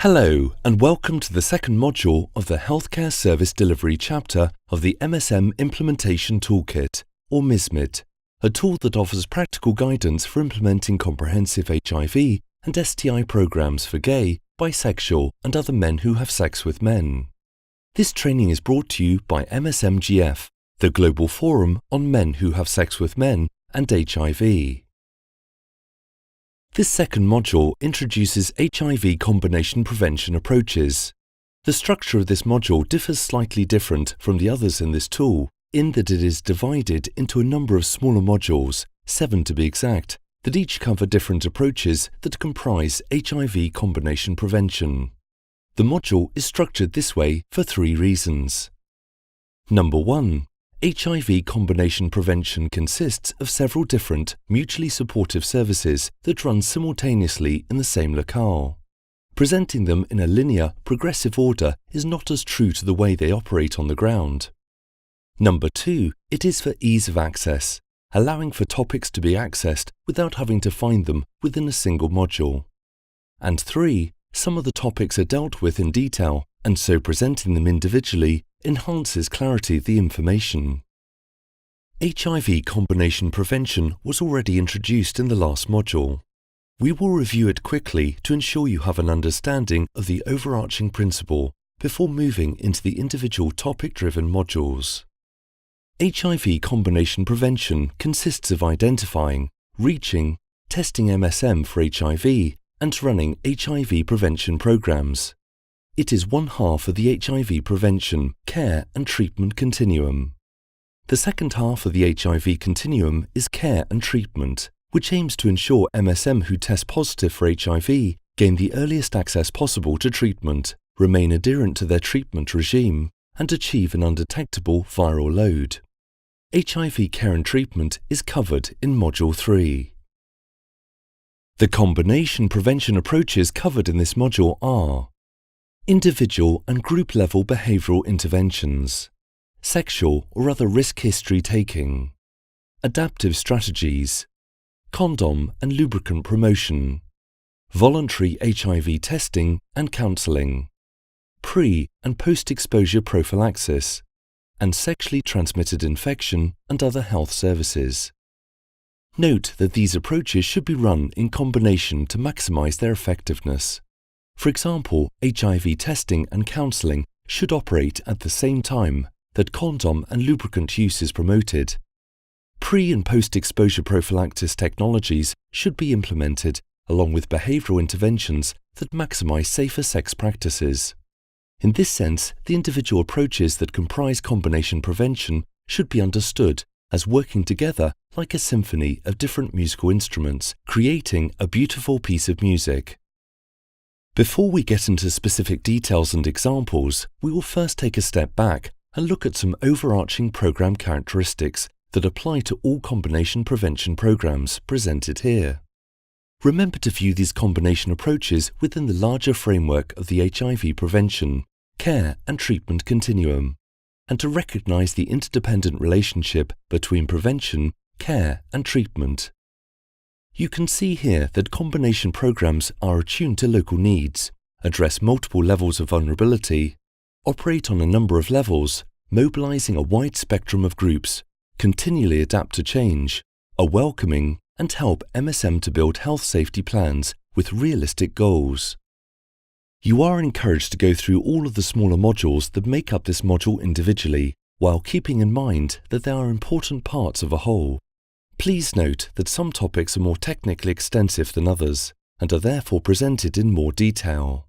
Hello and welcome to the second module of the Healthcare Service Delivery chapter of the MSM Implementation Toolkit, or MSMIT, a tool that offers practical guidance for implementing comprehensive HIV and STI programs for gay, bisexual and other men who have sex with men. This training is brought to you by MSMGF, the Global Forum on Men Who Have Sex with Men and HIV. This second module introduces HIV combination prevention approaches. The structure of this module differs slightly different from the others in this tool in that it is divided into a number of smaller modules, 7 to be exact, that each cover different approaches that comprise HIV combination prevention. The module is structured this way for 3 reasons. Number 1. HIV combination prevention consists of several different, mutually supportive services that run simultaneously in the same locale. Presenting them in a linear, progressive order is not as true to the way they operate on the ground. Number 2, it is for ease of access, allowing for topics to be accessed without having to find them within a single module. And 3, some of the topics are dealt with in detail, and so presenting them individually enhances clarity of the information. HIV combination prevention was already introduced in the last module. We will review it quickly to ensure you have an understanding of the overarching principle before moving into the individual topic-driven modules. HIV combination prevention consists of identifying, reaching, testing MSM for HIV, and running HIV prevention programs. It is one half of the HIV prevention, care and treatment continuum. The second half of the HIV continuum is care and treatment, which aims to ensure MSM who test positive for HIV gain the earliest access possible to treatment, remain adherent to their treatment regime, and achieve an undetectable viral load. HIV care and treatment is covered in Module 3. The combination prevention approaches covered in this module are individual and group-level behavioral interventions, sexual or other risk history taking, adaptive strategies, condom and lubricant promotion, voluntary HIV testing and counselling, pre- and post-exposure prophylaxis, and sexually transmitted infection and other health services. Note that these approaches should be run in combination to maximize their effectiveness. For example, HIV testing and counselling should operate at the same time that condom and lubricant use is promoted. Pre- and post-exposure prophylaxis technologies should be implemented along with behavioural interventions that maximize safer sex practices. In this sense, the individual approaches that comprise combination prevention should be understood as working together like a symphony of different musical instruments, creating a beautiful piece of music. Before we get into specific details and examples, we will first take a step back and look at some overarching program characteristics that apply to all combination prevention programs presented here. Remember to view these combination approaches within the larger framework of the HIV prevention, care and treatment continuum, and to recognize the interdependent relationship between prevention, care and treatment. You can see here that combination programs are attuned to local needs, address multiple levels of vulnerability, operate on a number of levels, mobilizing a wide spectrum of groups, continually adapt to change, are welcoming, and help MSM to build health safety plans with realistic goals. You are encouraged to go through all of the smaller modules that make up this module individually, while keeping in mind that they are important parts of a whole. Please note that some topics are more technically extensive than others, and are therefore presented in more detail.